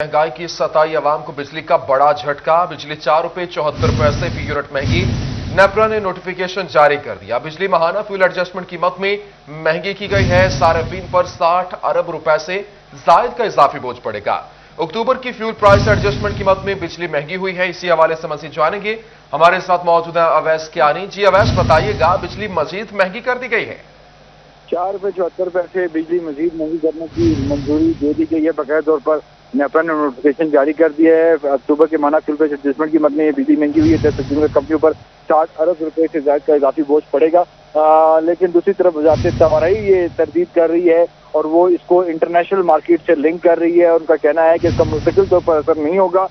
महंगाई की सताई अवाम को बिजली का बड़ा झटका। बिजली ₹4.74 फी यूनिट महंगी। नेपरा ने नोटिफिकेशन जारी कर दिया। बिजली माहाना फ्यूल एडजस्टमेंट कीमत में महंगी की गई है। सार्फिन पर 60 अरब रुपए से जायद का इजाफी बोझ पड़ेगा। अक्टूबर की फ्यूल प्राइस एडजस्टमेंट कीमत में बिजली महंगी हुई है। इसी हवाले से मजीद जानेंगे। हमारे साथ मौजूद है अवैस कियानी। जी अवैस, बताइएगा, बिजली मजीद महंगी कर दी गई है। ₹4.74 बिजली मजीद महंगी करने की मंजूरी दे दी गई है। बकायदा तौर पर नेपरा ने नोटिफिकेशन जारी कर दिया है। अक्टूबर के माना फ्यूल प्राइस एडजस्टमेंट की मद में ये बिजली महंगी हुई है। 10 अक्टूबर कंपनियों पर 60 अरब रुपए से ज्यादा का इजाफी बोझ पड़ेगा। लेकिन दूसरी तरफ वजारत तवानाई ये तरदीद कर रही है और वो इसको इंटरनेशनल मार्केट से लिंक कर रही है। उनका कहना है कि इसका मुस्तकिल तौर पर असर नहीं होगा,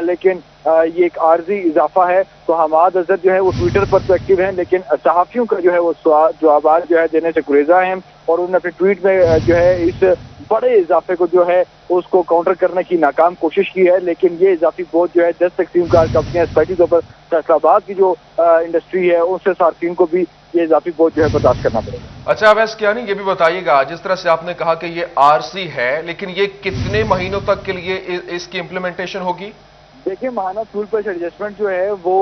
लेकिन ये एक आर्जी इजाफा है। तो हमाद अजहर जो है वो ट्विटर पर तो एक्टिव हैं, लेकिन सहाफियों का जो है वो जवाब जो है देने से गुरेजा हैं और उन्होंने अपने ट्वीट में जो है इस बड़े इजाफे को जो है उसको काउंटर करने की नाकाम कोशिश की है। लेकिन ये इजाफी बोझ जो है 10 तकसीम कार कंपनियां स्पेशली तौर पर फैसलाबाद की जो इंडस्ट्री है उससे सार्फिन को भी ये इजाफी बोझ जो है बर्दाश्त करना पड़ेगा। अच्छा अवैस कियानी, ये भी बताइएगा, जिस तरह से आपने कहा कि ये आरसी है, लेकिन ये कितने महीनों तक के लिए इसकी इंप्लीमेंटेशन होगी? देखिए, माहाना फ्यूल प्राइस एडजस्टमेंट जो है वो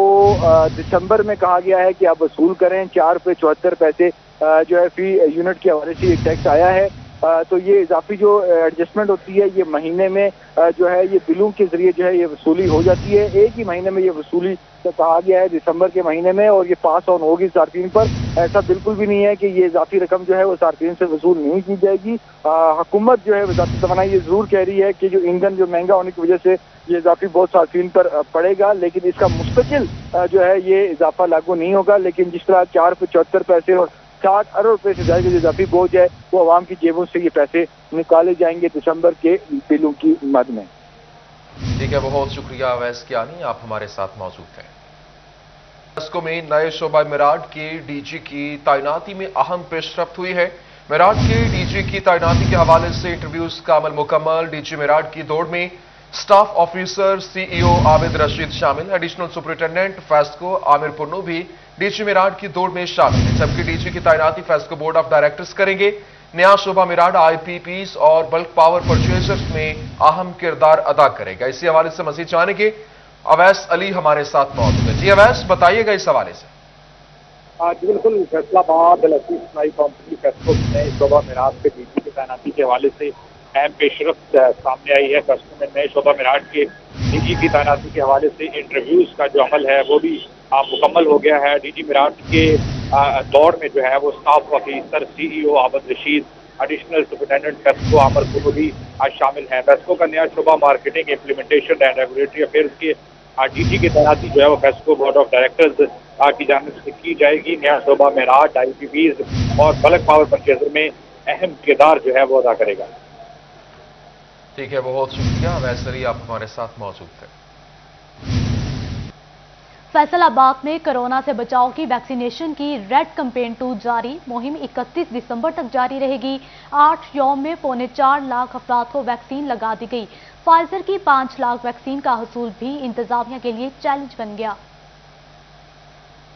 दिसंबर में कहा गया है कि आप वसूल करें। ₹4.74 जो है फी यूनिट के हवाले से टैक्स आया है। तो ये इजाफी जो एडजस्टमेंट होती है ये महीने में जो है ये बिलों के जरिए जो है ये वसूली हो जाती है। एक ही महीने में ये वसूली तो कहा गया है दिसंबर के महीने में, और ये पास ऑन होगी सार्फिन पर। ऐसा बिल्कुल भी नहीं है कि ये इजाफी रकम जो है वो सार्फिन से वसूल नहीं की जाएगी। हुकूमत जो है वजारत तवानाई ये जरूर कह रही है कि जो ईंधन जो महंगा होने की वजह से ये इजाफी बहुत सार्फिन पर पड़ेगा, लेकिन इसका मुस्तकिल जो है ये इजाफा लागू नहीं होगा। लेकिन जिस तरह ₹4.74 और 60 अरब रुपए से ज्यादा जो इजाफी बोझ है वो आवाम की जेबों से ये पैसे निकाले जाएंगे दिसंबर के बिलों की मद में। ठीक है, बहुत शुक्रिया अवैस कियानी, आप हमारे साथ मौजूद थे। वेस्को में नए शोबा मेराठ के डीजी की तैनाती में अहम पेशरफ्त हुई है। मेराठ के डीजी की तैनाती के हवाले से इंटरव्यूज का अमल मुकम्मल। डीजी मेराठ की दौड़ में staff officer CEO Abid Rashid शामिल। एडिशनल सुपरिटेंडेंट फेस्को आमिर पुन्नू भी डीजी मेराठ की दौड़ में शामिल है, जबकि डीजी की तैनाती फेस्को बोर्ड ऑफ डायरेक्टर्स करेंगे। नया शोबा मेराठ आईपीपीज और बल्क पावर परचेजर्स में अहम किरदार अदा करेगा। इसी हवाले से मजीद जानेंगे। अवैस अली हमारे साथ मौजूद है। जी अवैस, बताइएगा इस हवाले से। जी बिल्कुल, Faisalabad electric supply company FESCO में शोबा मेराठ के डीजी की तैनाती के हवाले से अहम पेशरफ्त सामने आई है। फेस्को में नए शोबा मेराठ के डीजी की तैनाती के हवाले से इंटरव्यूज का जो अमल है वो भी मुकम्मल हो गया है। डीजी मेराठ के दौड़ में जो है वो staff officer CEO Abid Rashid, additional superintendent FESCO Aamir Punnu भी आज शामिल हैं। फेस्को का नया शोबा marketing, implementation and regulatory affairs के डीजी की तैनाती जो है वो फेस्को बोर्ड ऑफ डायरेक्टर्स की जानिब से की जाएगी। नया शोबा मेराठ आईपीपीज और बल्क पावर परचेजर में अहम किरदार जो है वो अदा करेगा। ठीक है, बहुत शुक्रिया अवैस अली, आप हमारे साथ मौजूद थे। फैसलाबाद में कोरोना से बचाव की वैक्सीनेशन की रेड कैंपेन 2 जारी। मुहिम 31 दिसंबर तक जारी रहेगी। 8 यौम में 4.25 लाख अफराद को वैक्सीन लगा दी गई। फाइजर की 5 लाख वैक्सीन का हसूल भी इंतजामिया के लिए चैलेंज बन गया।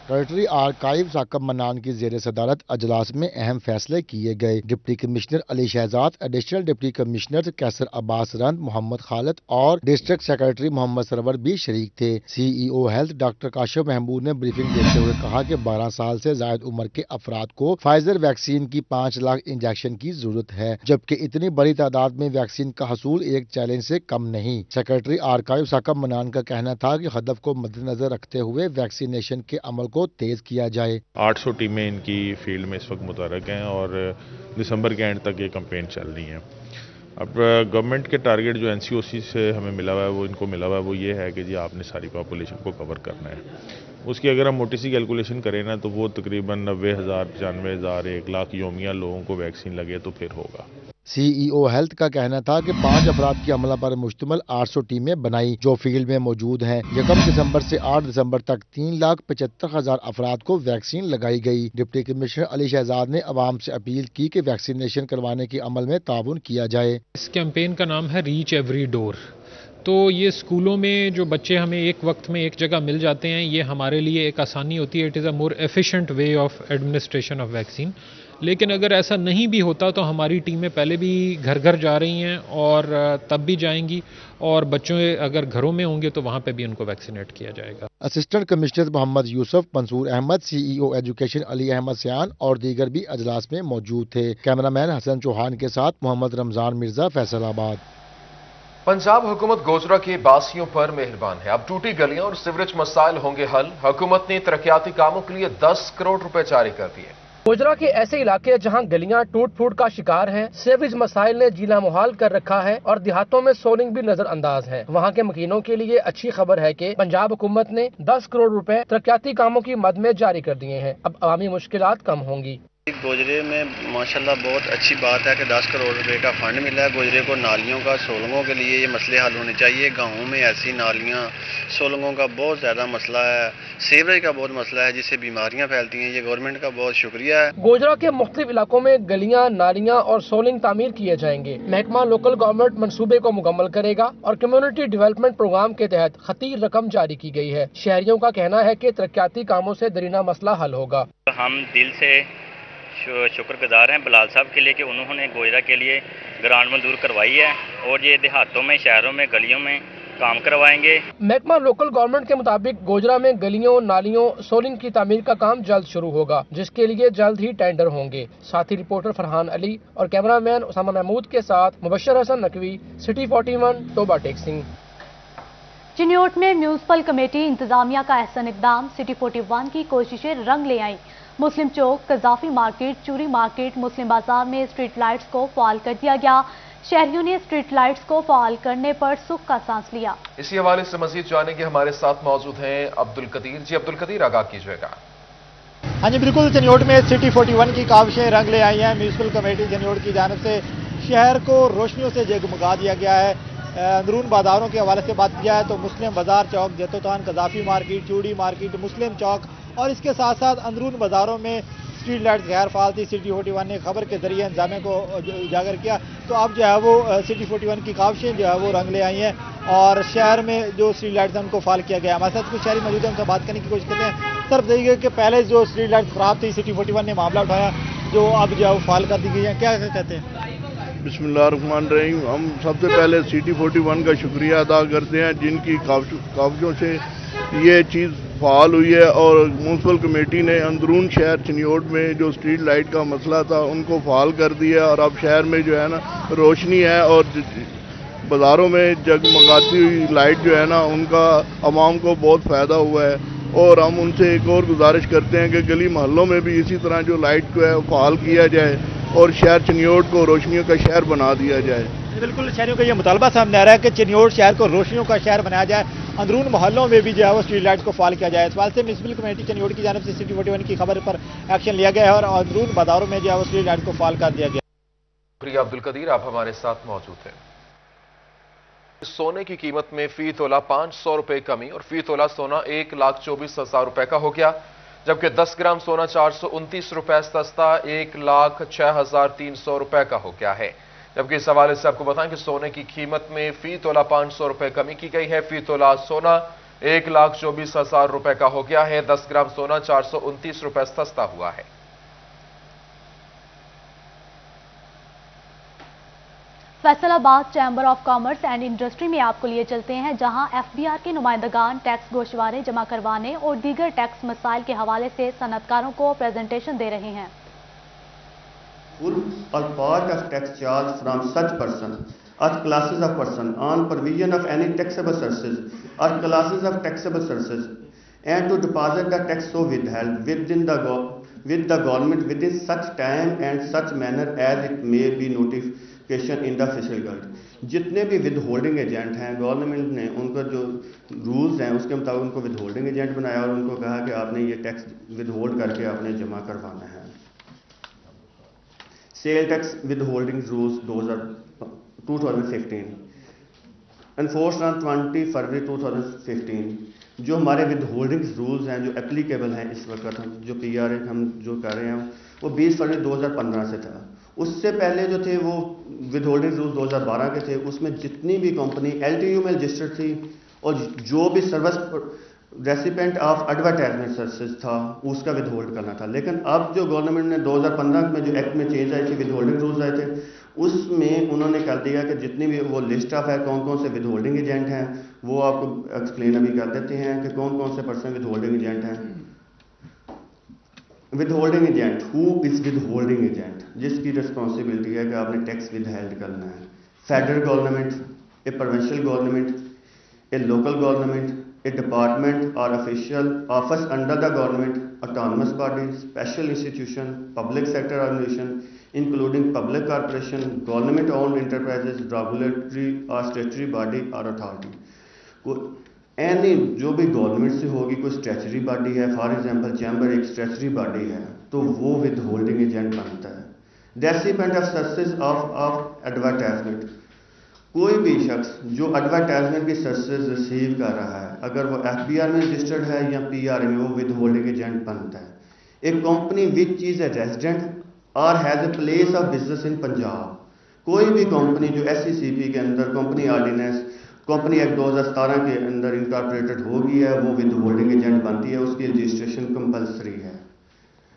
टेरिटरी आर्काइव साकब मनान की जेर सदारत अजलास में अहम फैसले किए गए। Deputy commissioner Ali Shahzad, additional deputy commissioner Qaiser Abbas Rand, Mohammad Khalid और डिस्ट्रिक्ट सेक्रेटरी मोहम्मद सरवर भी शरीक थे। CEO health doctor Kashif Mahmood ने ब्रीफिंग देते हुए कहा कि 12 साल से जायद उम्र के अफराद को फाइजर वैक्सीन की 5 लाख इंजेक्शन की जरूरत है, जबकि इतनी बड़ी तादाद में वैक्सीन का हसूल एक चैलेंज से कम नहीं। सेक्रेटरी आर्काइव साकब मनान का कहना था कि हदफ को मद्देनजर रखते हुए वैक्सीनेशन के अमल को तेज किया जाए। 800 टीमें इनकी फील्ड में इस वक्त मुतहरक हैं और दिसंबर के एंड तक ये कैंपेन चल रही है। अब गवर्नमेंट के टारगेट जो एनसीओसी से हमें मिला हुआ है, वो इनको मिला हुआ है, वो ये है कि जी आपने सारी पॉपुलेशन को कवर करना है। उसकी अगर हम मोटी सी कैलकुलेशन करें ना तो वो तकरीबन 90,000, 95,000, 1 लाख योमिया लोगों को वैक्सीन लगे तो फिर होगा। सीईओ हेल्थ का कहना था कि 5 अफराद की अमला पर मुश्तमिल 800 टीमें बनाई जो फील्ड में मौजूद हैं। 1 दिसंबर से 8 दिसंबर तक 3,75,000 अफराद को वैक्सीन लगाई गई। डिप्टी कमिश्नर अली शहजाद ने अवाम से अपील की कि वैक्सीनेशन करवाने के अमल में ताउन किया जाए। इस कैंपेन का नाम है रीच एवरी डोर। तो ये स्कूलों में जो बच्चे हमें एक वक्त में एक जगह मिल जाते हैं, ये हमारे लिए एक आसानी होती है। It is a more efficient way of administration of vaccine. लेकिन अगर ऐसा नहीं भी होता तो हमारी टीमें पहले भी घर घर जा रही हैं और तब भी जाएंगी, और बच्चों अगर घरों में होंगे तो वहाँ पे भी उनको वैक्सीनेट किया जाएगा। Assistant commissioner Mohammad Yusuf, Mansoor Ahmad, CEO education Ali Ahmad Siyan और दीगर भी अजलास में मौजूद थे। कैमरामैन हसन चौहान के साथ मोहम्मद रमजान मिर्जा, फैसलाबाद। पंजाब हुकूमत गोजरा के बासियों पर मेहरबान है। अब टूटी गलियां और सीवरेज मसाइल होंगे हल। हुकूमत ने तरक्याती कामों के लिए 10 करोड़ रुपए जारी कर दिए। गोजरा के ऐसे इलाके जहां गलियां टूट फूट का शिकार हैं, सीवरेज मसाइल ने जीना मुहाल कर रखा है और देहातों में सोलिंग भी नजरअंदाज है। वहां के मकीनों के लिए अच्छी खबर है कि पंजाब हुकूमत ने 10 करोड़ रुपए तरक्याती कामों की मद में जारी कर दिए हैं। अब अवामी मुश्किलात कम होंगी। गोजरे में माशाल्लाह बहुत अच्छी बात है कि 10 करोड़ रुपए का फंड मिला है। गोजरे को नालियों का, सोलंगों के लिए ये मसले हल होने चाहिए। गाँवों में ऐसी नालियाँ, सोलंगों का बहुत ज़्यादा मसला है, सीवरेज का बहुत मसला है जिससे बीमारियाँ फैलती हैं। ये गवर्नमेंट का बहुत शुक्रिया है। गोजरा के मुख्तलिफ इलाकों में गलियाँ, नालियाँ और सोलिंग तामीर किए जाएंगे। महकमा लोकल गवर्नमेंट मंसूबे को मुकम्मल करेगा और कम्युनिटी डेवलपमेंट प्रोग्राम के तहत खतीर रकम जारी की गई है। शहरियों का कहना है कि तरक्याती कामों से दरीना मसला हल होगा। हम दिल से शुक्रगुजार हैं बिलाल साहब के लिए कि उन्होंने गोजरा के लिए ग्रांट मंजूर करवाई है और ये देहातों में, शहरों में, गलियों में काम करवाएंगे। महकमा लोकल गवर्नमेंट के मुताबिक गोजरा में गलियों, नालियों, सोलिंग की तामीर का काम जल्द शुरू होगा, जिसके लिए जल्द ही टेंडर होंगे। साथी रिपोर्टर फरहान अली और कैमरामैन उसामा महमूद के साथ मुबशर हसन नकवी, सिटी 41, टोबा टेक सिंह। चिन्योट में म्यूनसिपल कमेटी इंतजामिया का अहसन इकदाम। सिटी 41 की कोशिशें रंग ले आईं। मुस्लिम चौक, कजाफी मार्केट, चूरी मार्केट, मुस्लिम बाजार में स्ट्रीट लाइट्स को फाल कर दिया गया। शहरियों ने स्ट्रीट लाइट्स को फाल करने पर सुख का सांस लिया। इसी हवाले से मजीद जाने के हमारे साथ मौजूद हैं अब्दुल कदीर। जी अब्दुल कदीर, आगाह कीजिएगा। हाँ जी बिल्कुल, चिन्योट में सिटी 41 की काविशें रंग ले आई हैं। म्यूनसिपल कमेटी चिन्योट की जानिब से शहर को रोशनियों से जगमगा दिया गया है। अंदरून बाजारों के हवाले से बात किया है तो मुस्लिम बाजार चौक, जतोतान, कजाफी मार्केट, चूड़ी मार्केट, मुस्लिम चौक और इसके साथ साथ अंदरून बाजारों में स्ट्रीट लाइट गैर फाल थी। सिटी 41 ने खबर के जरिए इंजामे को उजागर किया तो अब जो है वो सिटी 41 की काविशें जो है वो रंग ले आई हैं और शहर में जो स्ट्रीट लाइट्स हैं उनको फाल किया गया। हमारे साथ कुछ शहरी मौजूद हैं, उनसे बात करने की कोशिश करते हैं। सर बताइए कि पहले जो स्ट्रीट लाइट खराब थी, सिटी 41 ने मामला उठाया, जो अब जो है वो फाल कर दी गई है, क्या कहते हैं? बिस्मिल्लाहिर्रहमानिर्रहीम। हम सबसे पहले सिटी 41 का शुक्रिया अदा करते हैं जिनकी काविशों से ये चीज़ फाल हुई है और म्यूनसिपल कमेटी ने अंदरून शहर चिन्योट में जो स्ट्रीट लाइट का मसला था उनको फाल कर दिया और अब शहर में जो है ना रोशनी है और बाज़ारों में जगमगाती हुई लाइट जो है ना उनका आवाम को बहुत फ़ायदा हुआ है। और हम उनसे एक और गुजारिश करते हैं कि गली मोहल्लों में भी इसी तरह जो लाइट को है फाल किया जाए और शहर चिन्योट को रोशनियों का शहर बना दिया जाए। बिल्कुल, शहरियों का ये मुतालबा सामने आ रहा है कि चिन्योट शहर को रोशनियों का शहर बनाया जाए, अंदरून मोहल्लों में भी जो है वो स्ट्रीट लाइट्स को फाल किया जाए। इस बात से म्यूनसिपल कमेटी चिन्योट की जानिब से सिटी 41 की खबर पर एक्शन लिया गया है और अंदरून बाजारों में जो है वो स्ट्रीट लाइट्स को फाल कर दिया गया। शुक्रिया अब्दुल कदीर, आप हमारे साथ मौजूद हैं। सोने की कीमत में फी तोला 500 रुपए कमी और फी तोला सोना 1,24,000 रुपए का हो गया, जबकि 10 ग्राम सोना 429 रुपए सस्ता 1,06,300 रुपए का हो गया है। जबकि इस हवाले से आपको बताएं कि सोने की कीमत में फी तोला 500 रुपए कमी की गई है। फी तोला सोना 1,24,000 रुपए का हो गया है। 10 ग्राम सोना 429 रुपए सस्ता हुआ है। Faisalabad chamber of commerce and industry में आपको लिए चलते हैं, जहां एफबीआर के नुमाइंदगान टैक्स गोशवारे जमा करवाने और दीगर टैक्स मसाइल के हवाले से सनतकारों को प्रेजेंटेशन दे रहे हैं। Full or part of tax charge from such person or classes of person on provision of any taxable services or classes of taxable services and to deposit the tax so withheld with the government within such time and such manner as it may be notification in the official gazette। जितने भी with holding agent हैं, government ने उनका जो rules हैं उसके मुताबिक उनको विद होल्डिंग एजेंट बनाया और उनको कहा कि आपने ये टैक्स विद होल्ड करके आपने जमा करवाना है। Sale tax with holding rules 2015 enforced on 20 फरवरी 2015। जो हमारे विद होल्डिंग रूल्स हैं जो एप्लीकेबल हैं इस वक्त हम जो PRA हम जो कर रहे हैं वो 20 फरवरी 2015 से था। उससे पहले जो थे वो विद होल्डिंग रूल्स 2012 के थे। उसमें जितनी भी कंपनी LTU में रजिस्टर्ड थी और जो भी service recipient of advertisement services था, उसका विद होल्ड करना था। लेकिन अब जो गवर्नमेंट ने 2015 में जो एक्ट में चेंज आई थी, विद होल्डिंग रूल्स आए थे, उसमें उन्होंने कर दिया कि जितनी भी वो लिस्ट ऑफ है कौन कौन से विद होल्डिंग एजेंट हैं, वो आपको एक्सप्लेन अभी कर देते हैं कि कौन कौन से पर्सन विद होल्डिंग एजेंट हैं। With holding agent, who is with holding agent, जिसकी रिस्पॉन्सिबिलिटी है कि आपने टैक्स विद हेल्ड करना है। Federal government, A provincial government, A local government, a department or official office under the government, autonomous body, special institution, public sector organization, including public corporation, government-owned enterprises, regulatory or statutory body or authority. Any जो भी government से होगी, कोई statutory body है, for example chamber एक statutory body है, तो वो विद होल्डिंग एजेंट बनता है। Recipient of services of advertisement, कोई भी शख्स जो एडवर्टाइजमेंट की सर्विसेज रिसीव कर रहा है, अगर वो FBR में रजिस्टर्ड है या PR में, वो विद होल्डिंग एजेंट बनता है। एक company which is a resident और has a place of business in Punjab, कोई भी कंपनी जो SCCP के अंदर कंपनी ऑर्डिनेंस कंपनी एक्ट 2017 के अंदर इंकॉर्पोरेटेड होगी है, वो विद होल्डिंग एजेंट बनती है, उसकी रजिस्ट्रेशन कंपलसरी है।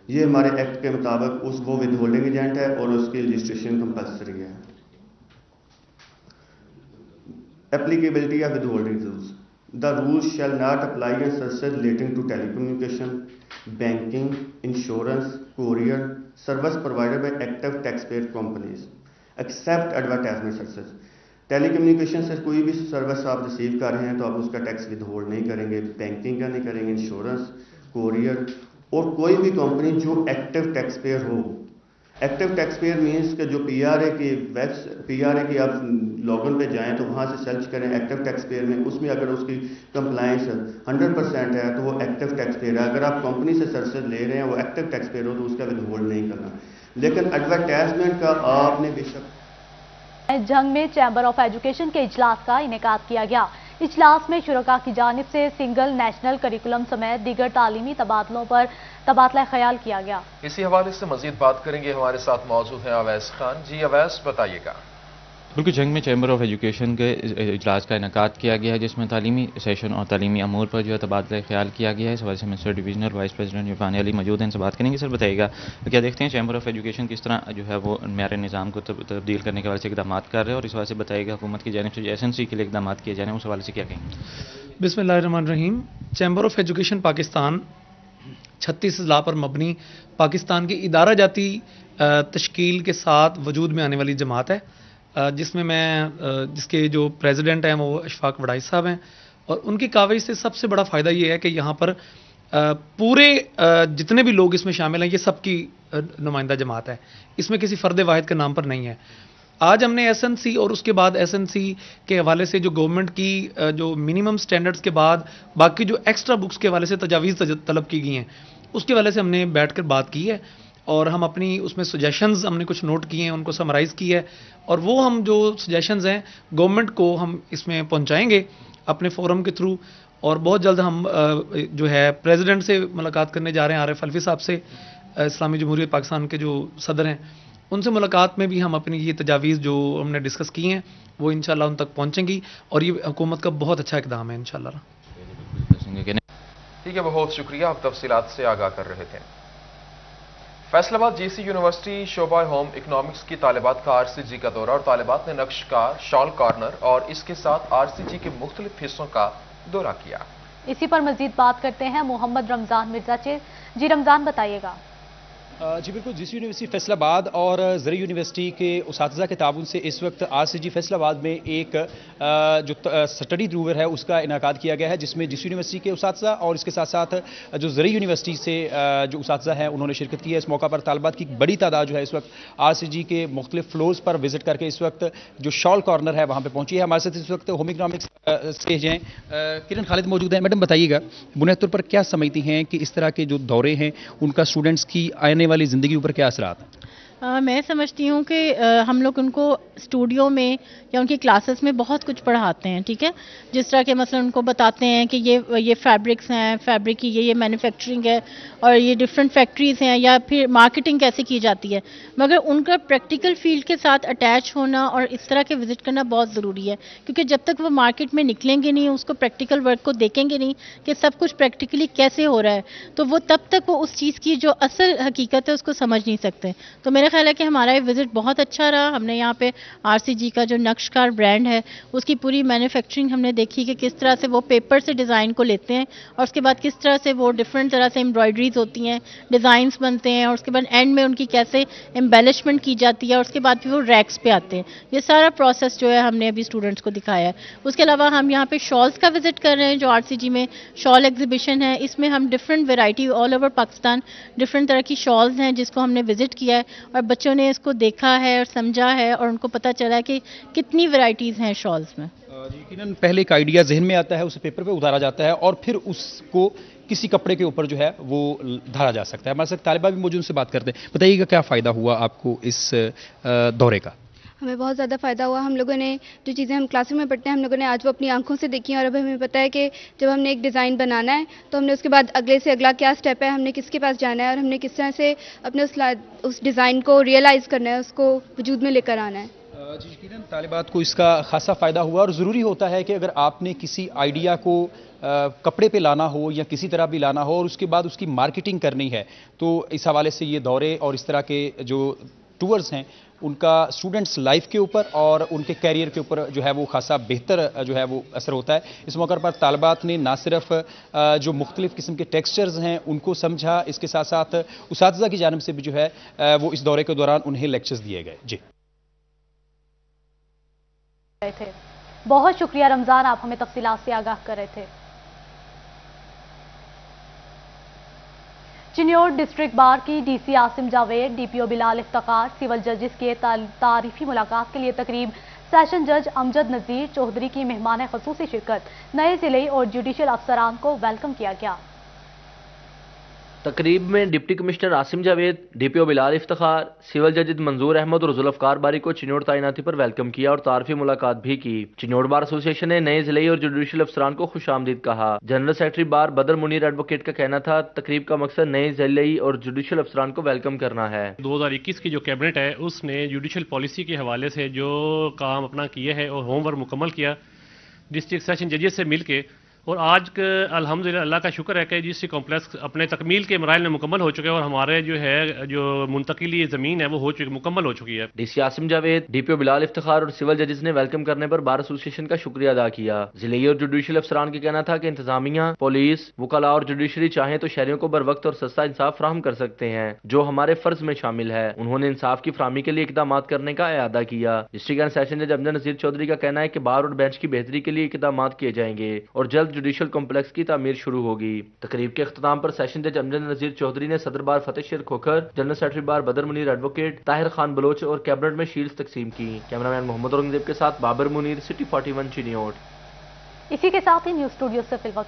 ये हमारे एक्ट के मुताबिक वो विद होल्डिंग एजेंट है और उसकी रजिस्ट्रेशन कंपलसरी है। Applicability of withholding rules. The rules shall not apply on services relating to telecommunication, banking, insurance, courier, service provided by active taxpayer companies, except advertisement services. Telecommunication से कोई भी service आप receive कर रहे हैं तो आप उसका टैक्स विदहोल्ड नहीं करेंगे, बैंकिंग का नहीं करेंगे, इंश्योरेंस, कोरियर और कोई भी कंपनी जो एक्टिव टैक्स पेयर हो। एक्टिव टैक्स पेयर मीन्स कि जो PRA की आप लॉगिन पे जाएं तो वहाँ से सर्च करें एक्टिव टैक्स पेयर में, उसमें अगर उसकी कंप्लाइंस 100% है तो वो एक्टिव टैक्स पेयर है। अगर आप कंपनी से सर्विसेज ले रहे हैं, वो एक्टिव टैक्स पेयर हो तो उसका विदहोल्ड नहीं करना। लेकिन एडवर्टाइजमेंट का आपने बेशक जंग में चैम्बर ऑफ एजुकेशन के इजलास का इनेकाद किया गया। इजलास में शुरका की जानिब से सिंगल नेशनल करिकुलम समेत दीगर तालीमी तबादलों पर तबादला ख्याल किया गया। इसी हवाले से मजीद बात करेंगे, हमारे साथ मौजूद हैं अवैस खान। जी अवैस, बताइएगा। बिल्कुल, जंग में चैम्बर ऑफ एजुकेशन के इजलास का इनेकाद किया गया है, जिसमें तालीमी सेशन और तालीमी अमूर पर जो है तबादला ख्याल किया गया है। इस हवाले से minister divisional vice president Irfan Ali मौजूद हैं, इनसे बात करेंगे। सर बताइएगा, क्या देखते हैं चैम्बर ऑफ एजुकेशन किस तरह जो है वो म्यार निज़ाम को तब्दील करने के हवाले से इकदाम कर रहे हैं, और इस हवाले से बताइएगा हुकूमत की जानिब से जो SNC के लिए इकदाम किए जा रहे हैं उस हवाले से क्या कहेंगे। बिस्मिल्लाहिर्रहमानिर्रहीम। चैम्बर ऑफ एजुकेशन पाकिस्तान 36 अज़ला पर मबनी पाकिस्तान की इदारा जाती तश्कील के साथ वजूद में आने वाली जमात है, जिसमें जिसके जो प्रेसिडेंट हैं वो अशफाक वड़ाई साहब हैं, और उनकी काविश से सबसे बड़ा फ़ायदा ये है कि यहाँ पर पूरे जितने भी लोग इसमें शामिल हैं ये सबकी नुमाइंदा जमात है, इसमें किसी फ़र्द वाहिद के नाम पर नहीं है। आज हमने SNC और उसके बाद SNC के हवाले से जो गवर्नमेंट की जो मिनिमम स्टैंडर्ड्स के बाद बाकी जो एक्स्ट्रा बुक्स के हवाले से तजावीज़ तलब की गई हैं, उसके हवाले से हमने बैठकर बात की है, और हम अपनी उसमें सजेशंस हमने कुछ नोट किए हैं, उनको समराइज़ किया है, और वो हम जो सजेशंस हैं गवर्नमेंट को हम इसमें पहुंचाएंगे अपने फोरम के थ्रू। और बहुत जल्द हम जो है प्रेसिडेंट से मुलाकात करने जा रहे हैं, आरिफ अलवी साहब से, इस्लामी जमहूरियत पाकिस्तान के जो सदर हैं, उनसे मुलाकात में भी हम अपनी ये तजावीज़ जो हमने डिस्कस की हैं वो इंशाल्लाह उन तक पहुँचेंगी, और ये हुकूमत का बहुत अच्छा इक़दाम है इंशाल्लाह। ठीक है, बहुत शुक्रिया, आप तफसीलात से आगाह कर रहे थे। फैसलाबाद JC यूनिवर्सिटी शोबा होम इकनॉमिक्स की तालिबात का RCG का दौरा, और तालिबात ने नक्शकार, शॉल कॉर्नर और इसके साथ RCG के मुख्तलिफ हिस्सों का दौरा किया। इसी पर मजीद बात करते हैं मोहम्मद रमजान मिर्जा से। जी रमजान, बताइएगा। जी बिल्कुल, JC यूनिवर्सिटी फैसलाबाद और ज़री यूनिवर्सिटी के उसातिज़ा के ताबून से इस वक्त RCG फैसलाबाद में एक जो स्टडी टूर है उसका इनेकाद किया गया है, जिसमें JC यूनिवर्सिटी के उसातिज़ा और इसके साथ साथ जो ज़री यूनिवर्सिटी से जो उसातिज़ा हैं उन्होंने शिरकत की है। इस मौका पर तालिबात की बड़ी तादाद जो है इस वक्त RCG के मुख्तलिफ फ्लोर्स पर विजिट करके इस वक्त जो शॉल कॉर्नर है वहाँ पर पहुँची है। हमारे साथ इस वक्त होम इकनॉमिक्स से हैं किरण खालिद मौजूद हैं। मैडम बताइएगा, बुनियादी तौर पर क्या समझती हैं कि इस तरह के जो दौरे हैं उनका स्टूडेंट्स की आने वाली ज़िंदगी ऊपर क्या असरात हैं? میں سمجھتی ہوں کہ ہم لوگ ان کو اسٹوڈیو میں یا ان کی کلاسز میں بہت کچھ پڑھاتے ہیں، ٹھیک ہے، جس طرح کہ مثلا ان کو بتاتے ہیں کہ یہ فیبرکس ہیں، فیبرک کی یہ مینوفیکچرنگ ہے اور یہ ڈفرینٹ فیکٹریز ہیں، یا پھر مارکیٹنگ کیسے کی جاتی ہے، مگر ان کا پریکٹیکل فیلڈ کے ساتھ اٹیچ ہونا اور اس طرح کے وزٹ کرنا بہت ضروری ہے، کیونکہ جب تک وہ مارکیٹ میں نکلیں گے نہیں، اس کو پریکٹیکل ورک کو دیکھیں گے نہیں کہ سب کچھ پریکٹیکلی کیسے ہو رہا ہے، تو وہ تب تک وہ اس چیز کی جو اصل حقیقت ہے اس کو سمجھ نہیں سکتے. تو میرا خیال ہے کہ ہمارا یہ وزٹ بہت اچھا رہا. ہم نے یہاں پہ RCG کا جو نقش کار برانڈ ہے اس کی پوری مینوفیکچرنگ ہم نے دیکھی کہ کس طرح سے وہ پیپر سے ڈیزائن کو لیتے ہیں اور اس کے بعد کس طرح سے وہ ڈفرینٹ طرح سے امبرائڈریز ہوتی ہیں، ڈیزائنس بنتے ہیں، اور اس کے بعد اینڈ میں ان کی کیسے امبیلشمنٹ کی جاتی ہے اور اس کے بعد پھر وہ ریکس پہ آتے ہیں. یہ سارا پروسیس جو ہے ہم نے ابھی اسٹوڈنٹس کو دکھایا ہے. اس کے علاوہ ہم یہاں پہ شالس کا وزٹ کر رہے ہیں جو RCG میں شال ایگزیبیشن ہے. اس میں ہم different variety all over Pakistan different طرح کی شالز ہیں جس کو ہم نے وزٹ کیا ہے اور بچوں نے اس کو دیکھا ہے اور سمجھا ہے اور ان کو پتہ چلا کہ کتنی ورائٹیز ہیں شالز میں. یقیناً پہلے ایک آئیڈیا ذہن میں آتا ہے، اسے پیپر پہ اتارا جاتا ہے اور پھر اس کو کسی کپڑے کے اوپر جو ہے وہ دھارا جا سکتا ہے. ہمارے ساتھ طالبہ بھی موجود، ان سے بات کرتے ہیں. بتائیے گا کیا فائدہ ہوا آپ کو اس دورے کا؟ ہمیں بہت زیادہ فائدہ ہوا. ہم لوگوں نے جو چیزیں ہم کلاس میں پڑھتے ہیں ہم لوگوں نے آج وہ اپنی آنکھوں سے دیکھی ہیں اور اب ہمیں پتہ ہے کہ جب ہم نے ایک ڈیزائن بنانا ہے تو ہم نے اس کے بعد اگلے سے اگلا کیا سٹیپ ہے، ہم نے کس کے پاس جانا ہے اور ہم نے کس طرح سے اپنے اس ڈیزائن کو ریئلائز کرنا ہے، اس کو وجود میں لے کر آنا ہے. جی یقیناً طالبات کو اس کا خاصا فائدہ ہوا اور ضروری ہوتا ہے کہ اگر آپ نے کسی آئیڈیا کو کپڑے پہ لانا ہو یا کسی طرح بھی لانا ہو اور اس کے بعد اس کی مارکیٹنگ کرنی ہے تو اس حوالے سے یہ دورے اور اس طرح کے جو ٹورز ہیں ان کا اسٹوڈنٹس لائف کے اوپر اور ان کے کیریئر کے اوپر جو ہے وہ خاصا بہتر جو ہے وہ اثر ہوتا ہے. اس موقع پر طالبات نے نہ صرف جو مختلف قسم کے ٹیکسچرز ہیں ان کو سمجھا، اس کے ساتھ ساتھ اساتذہ کی جانب سے بھی جو ہے وہ اس دورے کے دوران انہیں لیکچرز دیے گئے. جی بہت شکریہ رمضان، آپ ہمیں تفصیلات سے آگاہ کر رہے تھے. چنیوٹ ڈسٹرکٹ بار کی DC عاصم جاوید، DPO بلال افتخار، سول ججز کے تعریفی ملاقات کے لیے تقریب. سیشن جج امجد نذیر چودھری کی مہمان خصوصی شرکت. نئے ضلعی اور جوڈیشل افسران کو ویلکم کیا گیا. تقریب میں deputy commissioner Asim Javed, DPO بلال افتخار، سول جج منظور احمد اور ذوالفقار باری کو چنیوٹ تعیناتی پر ویلکم کیا اور تعارفی ملاقات بھی کی. چنیوٹ بار ایسوسی ایشن نے نئے ضلعی اور جوڈیشل افسران کو خوش آمدید کہا. جنرل سیکرٹری بار بدر منیر ایڈوکیٹ کا کہنا تھا تقریب کا مقصد نئے ضلعی اور جوڈیشل افسران کو ویلکم کرنا ہے. 2021 کی جو کیبنٹ ہے اس نے جوڈیشل پالیسی کے حوالے سے جو کام اپنا کیا ہے اور ہوم ورک مکمل کیا ڈسٹرکٹ سیشن ججز سے مل کے، اور آج الحمدللہ اللہ کا شکر ہے کہ جس کمپلیکس اپنے تکمیل کے مراحل میں مکمل ہو چکے ہیں اور ہمارے جو ہے جو منتقلی زمین ہے وہ مکمل ہو چکی ہے. DC عاصم جاوید، DPO بلال افتخار اور سول ججز نے ویلکم کرنے پر بار ایسوسی ایشن کا شکریہ ادا کیا. ضلعی اور جوڈیشل افسران کا کہنا تھا کہ انتظامیہ، پولیس، وکلاء اور جوڈیشری چاہیں تو شہریوں کو بر وقت اور سستا انصاف فراہم کر سکتے ہیں جو ہمارے فرض میں شامل ہے. انہوں نے انصاف کی فراہمی کے لیے اقدامات کرنے کا اعادہ کیا. ڈسٹرکٹ اینڈ سیشن جج امجد نذیر چودھری کا کہنا ہے کہ بار اور بینچ کی بہتری کے لیے اقدامات کیے جائیں گے اور جلد جوڈیشل کمپلیکس کی تعمیر شروع ہوگی. تقریب کے اختتام پر سیشن جج امجد نذیر چودھری نے صدر بار فتح شیر کھوکھر، جنرل سیکرٹری بار بدر منیر ایڈوکیٹ، طاہر خان بلوچ اور کیبنٹ میں شیلڈز تقسیم کی. کیمرامین محمد اورنگزیب کے ساتھ بابر منیر، سٹی 41 چنیوٹ. اسی کے ساتھ ہی نیوز اسٹوڈیو سے فی الوقت